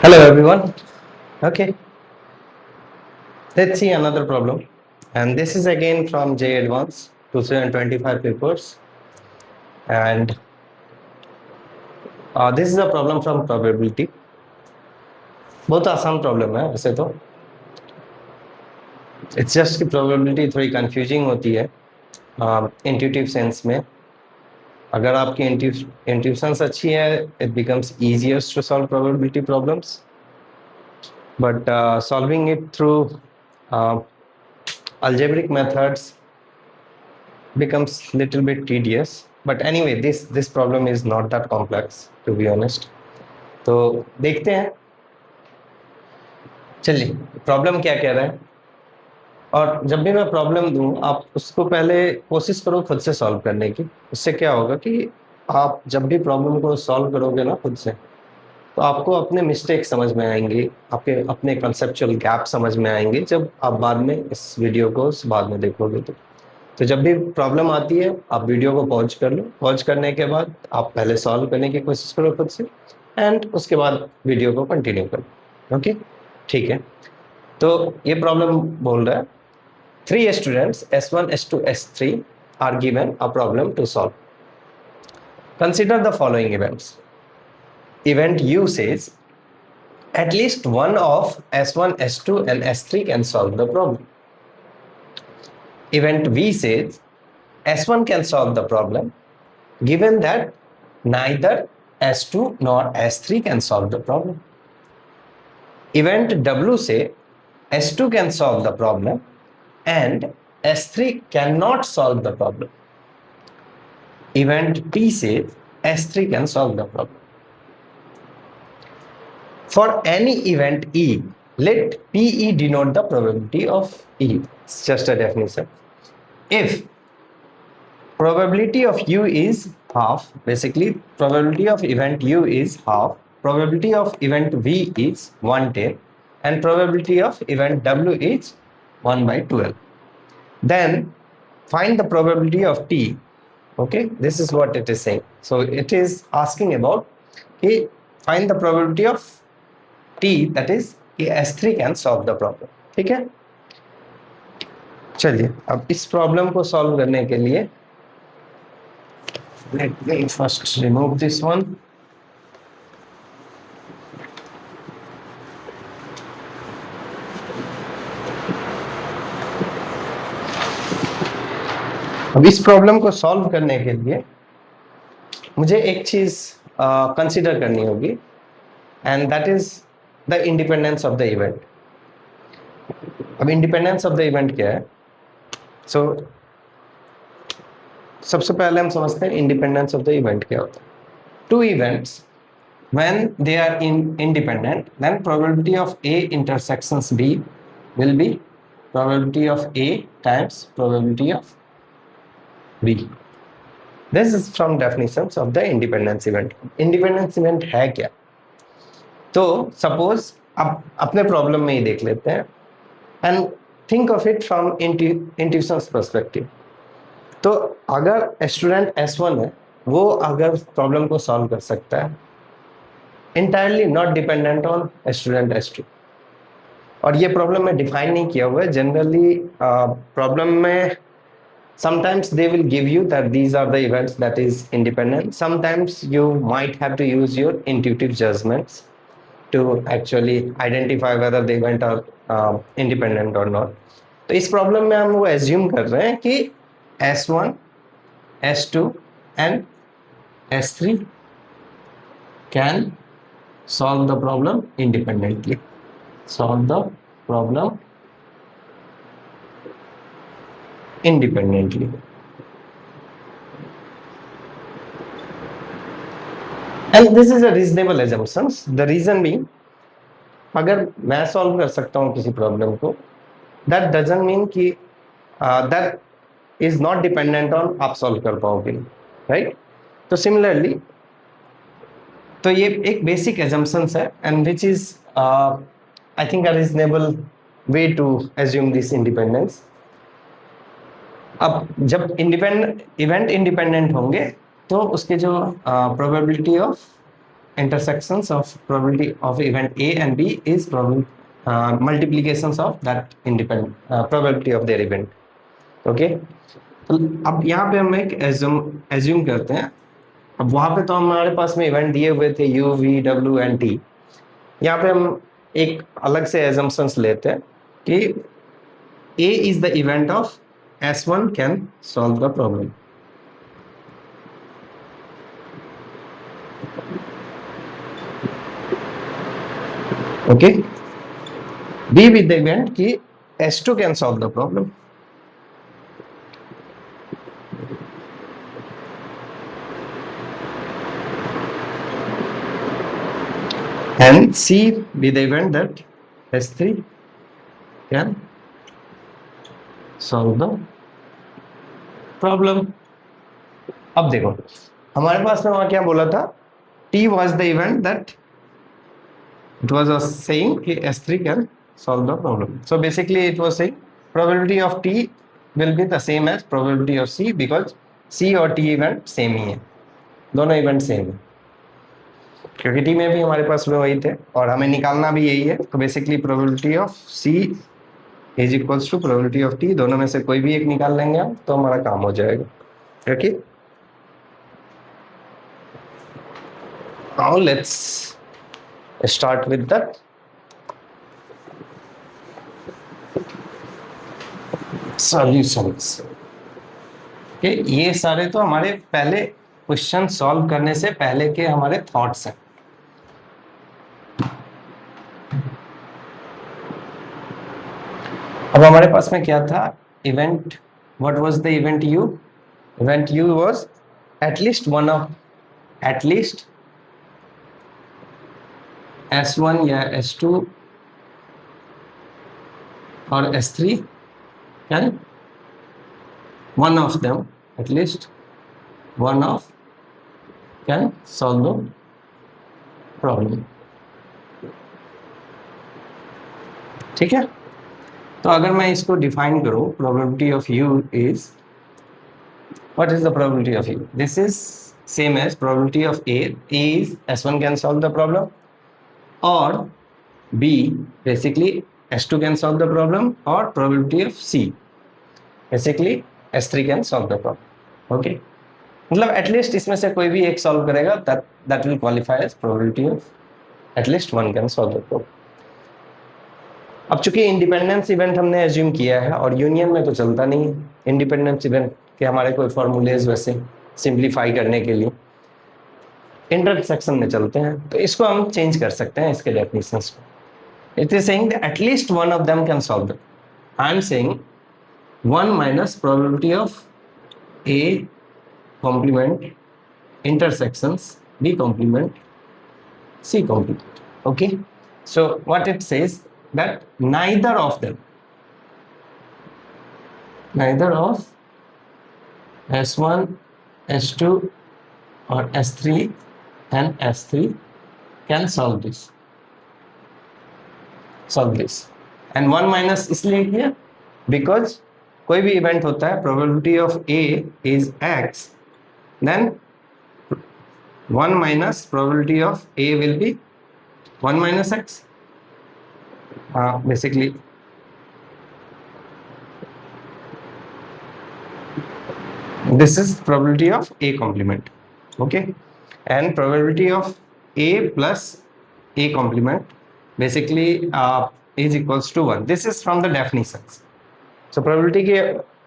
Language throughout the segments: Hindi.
Hello everyone. Okay, let's see another problem. And this is again from J Advance 2025 papers. And this is a problem from probability. बहुत आसान प्रॉब्लम है वैसे तो. इट्स जस्ट कि प्रोबेबिलिटी थोड़ी कंफ्यूजिंग होती है इंट्यूटिव सेंस में. अगर आपकी इंट्यूशंस अच्छी है it becomes easier to solve probability problems. But solving it through algebraic methods becomes little bit tedious, but anyway this problem is not that complex to be honest. तो देखते हैं. चलिए प्रॉब्लम क्या कह रहा है, और जब भी मैं प्रॉब्लम दूं आप उसको पहले कोशिश करो खुद से सॉल्व करने की. उससे क्या होगा कि आप जब भी प्रॉब्लम को सॉल्व करोगे ना खुद से, तो आपको अपने मिस्टेक समझ में आएंगे, आपके अपने कंसेप्चुअल गैप समझ में आएंगे जब आप बाद में इस वीडियो को बाद में देखोगे. तो जब भी प्रॉब्लम आती है आप वीडियो को पॉज कर लो. पॉज करने के बाद आप पहले सॉल्व करने की कोशिश करो खुद से, एंड उसके बाद वीडियो को कंटिन्यू करो. ओके ठीक है. तो ये प्रॉब्लम बोल रहा है 3 students S1, S2, S3 are given a problem to solve. Consider the following events. Event U says at least one of S1, S2 and S3 can solve the problem. Event V says S1 can solve the problem given that neither S2 nor S3 can solve the problem. Event W says S2 can solve the problem and S3 cannot solve the problem. Event P says S3 can solve the problem. For any event E, let PE denote the probability of E. It's just a definition. If probability of U is half, basically probability of event U is half, probability of event V is 1/10, and probability of event W is 1/12. Then find the probability of T. Okay, this is what it is saying. So it is asking about, okay, find the probability of T, that is S3 can solve the problem. ठीक है. चलिए अब इस प्रॉब्लम को सॉल्व करने के लिए let me first remove this one. अब इस प्रॉब्लम को सॉल्व करने के लिए मुझे एक चीज कंसिडर करनी होगी, and that is the independence of the event. अब इंडिपेंडेंस ऑफ द इवेंट क्या है? सो सबसे पहले हम समझते हैं इंडिपेंडेंस ऑफ द इवेंट क्या होता है. Two events when they are independent, then probability of A intersections B will be probability of A times probability of B. This is from definitions of the independence event. Independence event है क्या? तो सपोज आप अपने प्रॉब्लम में ही देख लेते हैं and think of it from intuitions perspective. तो अगर स्टूडेंट S1 है, वो अगर प्रॉब्लम को सॉल्व कर सकता है entirely not dependent on student S2. और ये प्रॉब्लम में डिफाइन नहीं किया हुआ है. जनरली प्रॉब्लम में sometimes they will give you that these are the events that is independent. Sometimes you might have to use your intuitive judgments to actually identify whether the event are independent or not. तो इस प्रॉब्लम में हम वो एज्यूम कर रहे हैं कि S1, S2 and S3 can solve the problem independently. Solve the problem independently. And this is a reasonable assumption. The reason being, अगर मैं सॉल्व कर सकता हूँ किसी प्रॉब्लम को, that doesn't mean कि that is not dependent on आप सॉल्व कर पाओगे, राइट? तो सिमिलरली तो ये एक बेसिक assumptions है, and which is I think a reasonable way to assume this independence. अब जब इवेंट इंडिपेंडेंट होंगे तो उसके जो probability of intersections of probability of event A and B is probability multiplications of that independent probability of their event. Okay, तो अब यहाँ पे हम एक एज्यूम करते हैं. अब वहां पे तो हमारे पास में इवेंट दिए हुए थे U, V, W and T. यहाँ पे हम एक अलग से एजम्पशंस लेते हैं कि A is the event of S1 can solve the problem. Okay, B with the event कि S2 can solve the problem. And C with the event that S3 can solve the problem. अब देखो हमारे पास में वहां क्या बोला था, T was the event that it was saying कि S3 can solve the problem. So basically it was saying probability of T will be the same as probability of C because C और T event same ही है, दोनों event same है, क्योंकि T में भी हमारे पास में वही थे और हमें निकालना भी यही है. तो basically probability of C is equals to probability of T, दोनों में से कोई भी एक निकाल लेंगे हम तो हमारा काम हो जाएगा. Okay, now let's start with the solutions. Okay, ये सारे तो हमारे पहले क्वेश्चन सॉल्व करने से पहले के हमारे थॉट्स हैं. अब हमारे पास में क्या था event, what was the event U? Event U was at least one of at least S1 या S2 or S3 can one of them, at least one of can solve the problem. ठीक है, तो अगर मैं इसको डिफाइन करूं, probability of U is, what is the probability of U? This is same as probability of A. A is S1 can solve the problem, or B basically S2 can solve the problem, or probability of C basically S3 can solve the problem. Okay, मतलब एटलीस्ट इसमें से कोई भी एक सॉल्व करेगा, that will qualify as probability of at least one can solve the problem. अब चूंकि इंडिपेंडेंस इवेंट हमने एज्यूम किया है और यूनियन में तो चलता नहीं है इंडिपेंडेंस इवेंट के हमारे कोई फॉर्मूलेज वैसे सिंप्लीफाई करने के लिए इंटरसेक्शन में चलते हैं, तो इसको हम चेंज कर सकते हैं इसके डेफिनेशंस को. It is saying that at least one of them can solve the, I am saying 1 minus probability of A complement intersections B complement C complement. Okay, so what it says that neither of S1, S2 or S3 and S3 can solve this. And 1 minus इसलिए किया because कोई भी इवेंट होता है probability of A is X, then 1 minus probability of A will be 1 minus X. Basically this is probability of A complement. Okay, and probability of A plus A complement basically is equals to 1. This is from the definitions. So probability के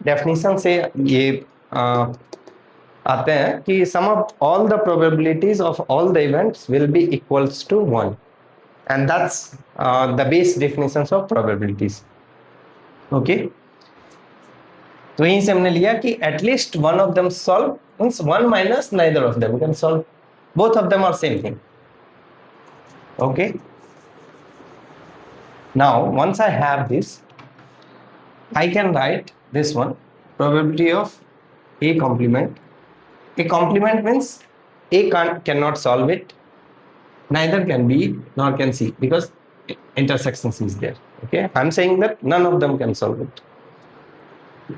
definition से ये आते हैं कि sum of all the probabilities of all the events will be equals to 1, and that's the base definitions of probabilities. Okay, तो यहीं से हमने लिया कि at least one of them solve means 1 minus neither of them can solve, both of them are same thing. Okay, now once I have this, I can write this one, probability of A complement. A complement means A cannot solve it, neither can B nor can C because intersections is there. Okay, I'm saying that none of them can solve it.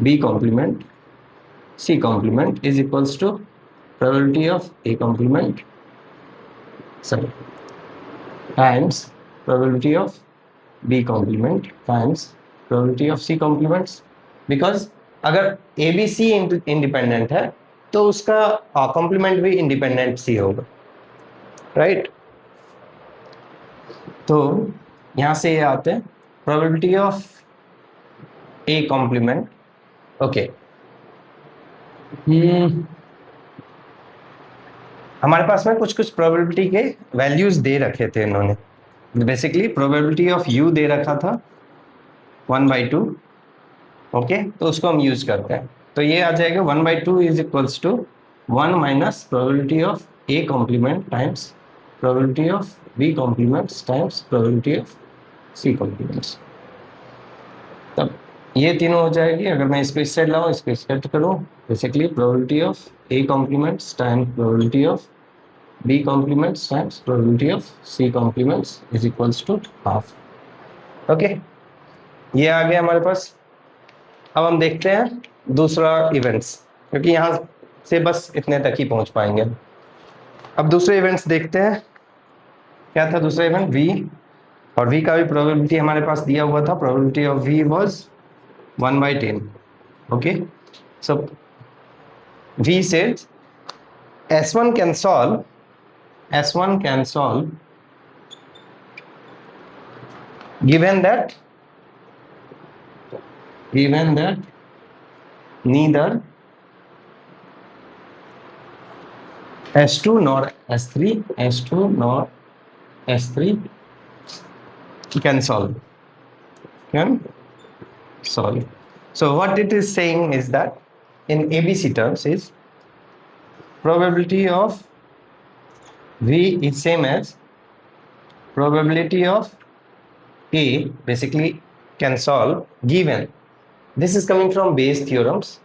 B complement C complement is equals to probability of A complement sorry, times probability of B complement times probability of C complements, because अगर A B C इंडिपेंडेंट है तो उसका कॉम्प्लीमेंट भी इंडिपेंडेंट C होगा, राइट? तो यहां से ये आते हैं probability of A complement, okay. हमारे पास में कुछ कुछ प्रोबेबिलिटी के वैल्यूज दे रखे थे इन्होंने। बेसिकली प्रोबेबिलिटी ऑफ U दे रखा था 1/2, ओके, तो उसको हम यूज करते हैं। तो ये आ जाएगा 1/2 is equals to 1 minus probability of A complement times probability of B complements times probability of C complements. तब ये तीनों हो जाएगी। अगर मैं इसको इस साइड लाऊं, इसको इस साइड करूं, basically probability of A complements times probability of B complements times probability of C complements is equals to half, okay. ये आ गया हमारे पास। अब हम देखते हैं दूसरा इवेंट्स, क्योंकि यहाँ से बस इतने तक ही पहुंच पाएंगे। अब दूसरे इवेंट्स देखते हैं। क्या था दूसरा इवेंट? V, और V का भी प्रोबेबिलिटी हमारे पास दिया हुआ था। Probability of V was 1/10, okay. So V says S1 can solve given that neither S2 nor S3 can solve. So what it is saying is that in ABC terms is probability of V is same as probability of A basically can solve given. This is coming from Bayes theorems.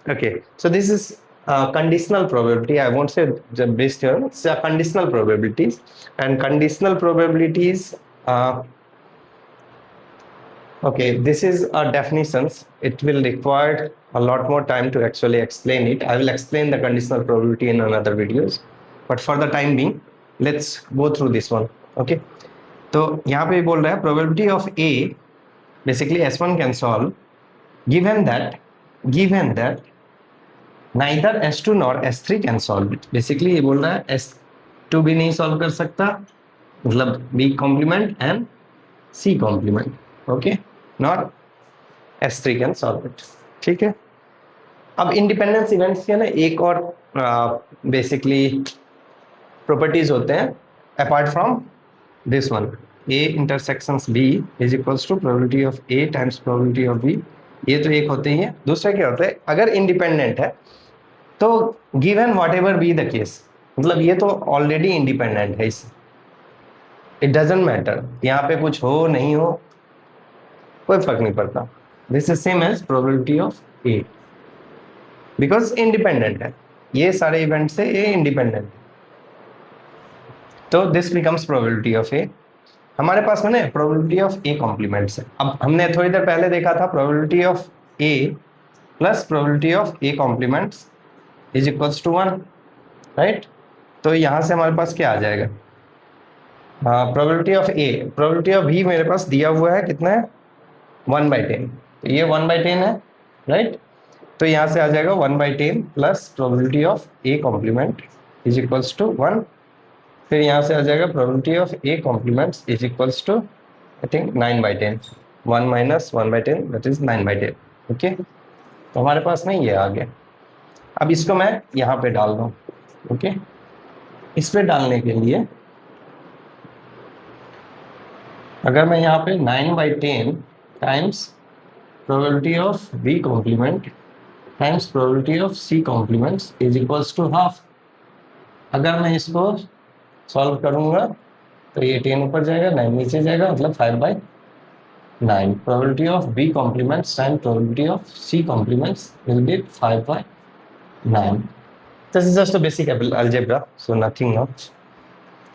Okay, so this is conditional probability. I won't say the Bayes theorem. It's conditional probabilities, and conditional probabilities. Okay, this is a definitions. It will require a lot more time to actually explain it. I will explain the conditional probability in another videos, but for the time being, let's go through this one. Okay, तो यहाँ पे बोल रहा है probability of A basically S1 can solve given that neither S2 nor S3 can solve it. Basically ये बोल रहा है S2 भी नहीं solve कर सकता, मतलब B complement and C complement, okay, nor S3 can solve it. ठीक है। अब इंडिपेंडेंस इवेंट्स के ना एक और बेसिकली प्रॉपर्टीज होते हैं apart from this one. A intersections B is equals to probability of A times probability of B, ये तो एक होते ही है। दूसरा क्या होता है, अगर इंडिपेंडेंट है तो given what ever be the case, मतलब ये तो ऑलरेडी इंडिपेंडेंट है, इस इट डजेंट मैटर यहाँ पे कुछ हो नहीं हो, कोई फर्क नहीं पड़ता। This is same as probability of A because independent है, ये सारे इवेंट से ये इंडिपेंडेंट है, तो this becomes probability of A। हमारे पास में ना प्रोबेबिलिटी ऑफ A कॉम्प्लीमेंट्स है। अब हमने थोड़ी देर पहले देखा था probability of A plus probability of A complements is equals to 1, right? तो यहाँ से हमारे पास क्या आ जाएगा, probability of A, probability of B मेरे पास दिया हुआ है कितना है 1/10, तो ये 1/10 है, राइट? तो यहाँ से आ जाएगा 1/10 plus probability of A complement is equals to 1, फिर यहाँ से आ जाएगा probability of A complements is equals to I think 9/10, 1 minus 1/10 that is 9/10, okay. तो हमारे पास में ये आ गया। अब इसको मैं यहाँ पे डाल दूँ, ओके। इस पे डालने के लिए अगर मैं यहाँ पे 9/10 times probability of B complement times probability of C complements is equals to half, अगर मैं इसको सॉल्व करूंगा तो ये 10 ऊपर जाएगा, 9 नीचे जाएगा, मतलब 5/9। Probability of B complements time probability of C complements will be 5/9। This is just a basic algebra, so nothing much.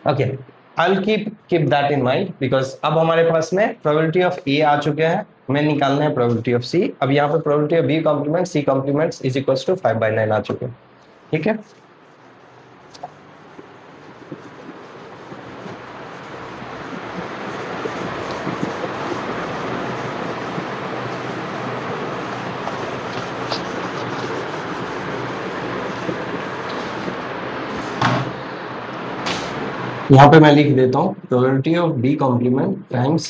Okay, I'll keep that in mind because अब हमारे पास में प्रोबेबिलिटी ऑफ A आ चुके हैं, हमें निकालना है प्रोबेबिलिटी ऑफ C। अब यहाँ पे probability of B complement C complements is equals to 5/9 आ चुके हैं, ठीक है। यहाँ पे मैं लिख देता हूँ probability of B complement times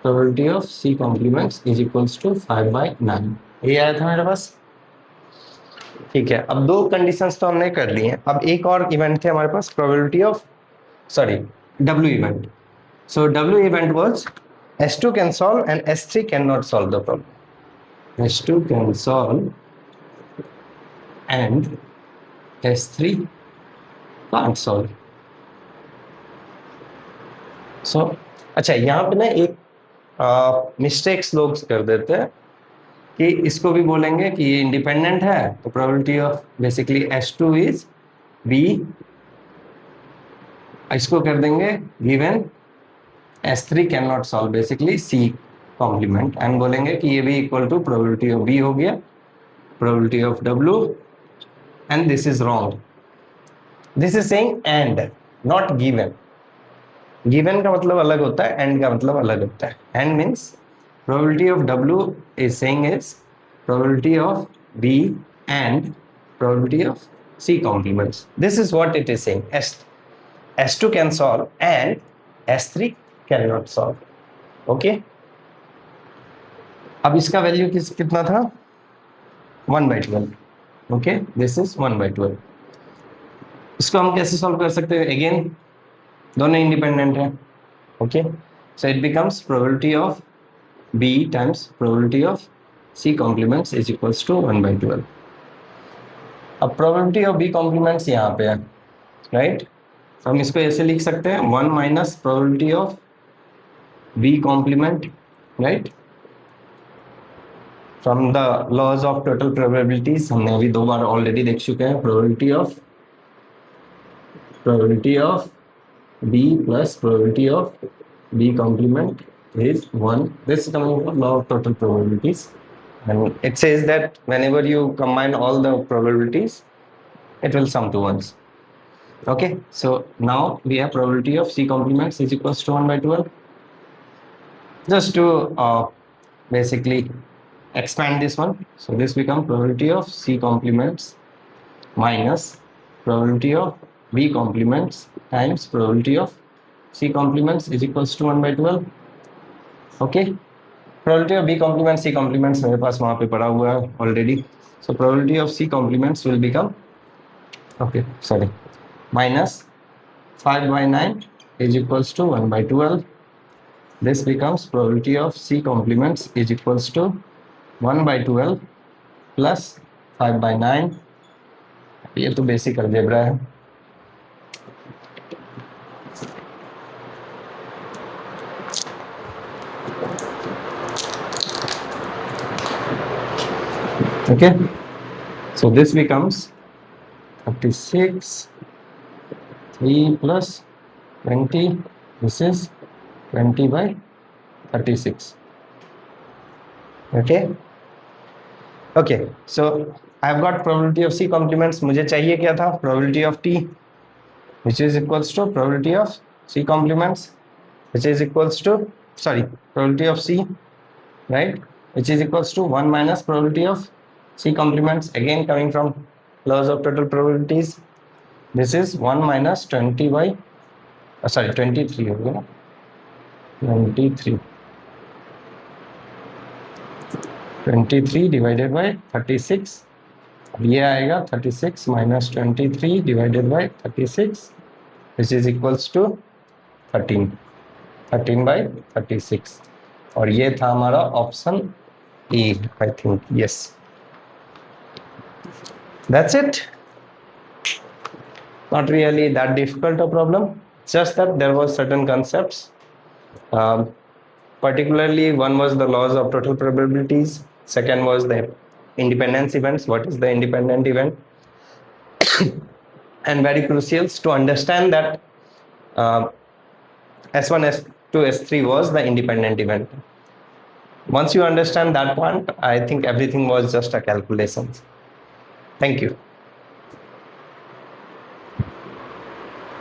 probability of C complements is equals to 5/9। ये आया था मेरे पास। ठीक है, अब दो कंडीशंस तो हमने कर ली हैं। अब एक और इवेंट थे हमारे पास, probability of W event. So W event was S2 can solve and S3 cannot solve the problem. S2 can solve and S3 can't solve. So अच्छा, यहाँ पे ना एक मिस्टेक्स लोग कर देते हैं कि इसको भी बोलेंगे कि ये इंडिपेंडेंट है, तो प्रोबेबिलिटी ऑफ बेसिकली S2 इज B, इसको कर देंगे given S3 can not solve basically C complement, and बोलेंगे कि ये भी equal to probability of B हो गया, probability of W, and this is wrong. This is saying and, not given. Given का मतलब अलग होता है, एंड का मतलब अलग होता है। And means probability of W is saying is probability of B and probability of C complements. This is what it is saying. S2 can solve and S3 cannot solve. Okay. अब इसका वैल्यू कितना था? 1/12. Okay, this is 1/12. इसको हम कैसे सॉल्व कर सकते हैं? अगेन दोनों इंडिपेंडेंट है। Okay, so it becomes probability of B times probability of C complements is equals to 1/12. अब प्रोबेबिलिटी ऑफ बी कॉम्प्लीमेंट्स यहाँ पे है, राइट? हम इसको ऐसे लिख सकते हैं 1 minus probability of B complement, right, from the laws of total probabilities. हमने अभी 2 बार ऑलरेडी देख चुके हैं। Probability of B plus probability of B complement is 1. This is coming from law of total probabilities, and it says that whenever you combine all the probabilities, it will sum to 1. Okay, so now we have probability of C complements is equals to 1/12. Just to basically expand this one, so this becomes probability of C complements minus probability of B complements times probability of C complements is equals to 1/12. Okay, probability of B complement C complements मेरे पास वहाँ पे पड़ा हुआ है already. So probability of C complements will become minus 5/9 is equals to 1/12. This becomes probability of C complements is equals to 1/12 plus 5/9. ये तो बेसिक अलजेब्रा है। Okay, so this becomes 36, 3 plus 20, this is 20/36. Okay, so I have got probability of C complements. मुझे चाहिए क्या था? Probability of T, which is equals to probability of C complements, which is equals to probability of C, right, which is equals to 1 minus probability of C complements, again coming from laws of total probabilities. This is 1 minus 23 होगा ना, 23 divided by 36. अब ये आएगा 36 minus 23 divided by 36, which is equals to 13/36. और ये था हमारा option E, I think. Yes, that's it. Not really that difficult a problem, just that there was certain concepts. Particularly one was the laws of total probabilities, second was the independence events, what is the independent event, and very crucial to understand that S1, S2, S3 was the independent event. Once you understand that point, I think everything was just a calculation. Thank you.